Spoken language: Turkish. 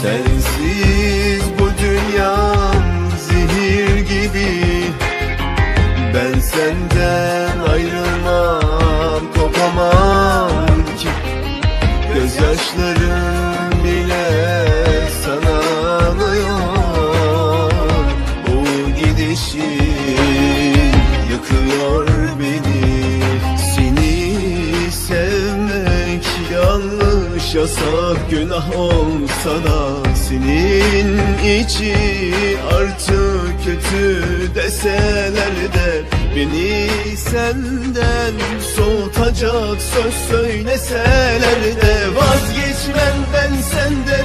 Sensiz bu dünya zehir gibi. Ben senden ayrılmam, kopamam ki. Gözyaşlarım bile sana ağlıyor. Bu gidişin yıkıyor beni. Seni sevmek yanlış, yasak, günah olsa da senin için artık kötü deseler de, beni senden soğutacak söz söyleseler de, vazgeçmem ben senden.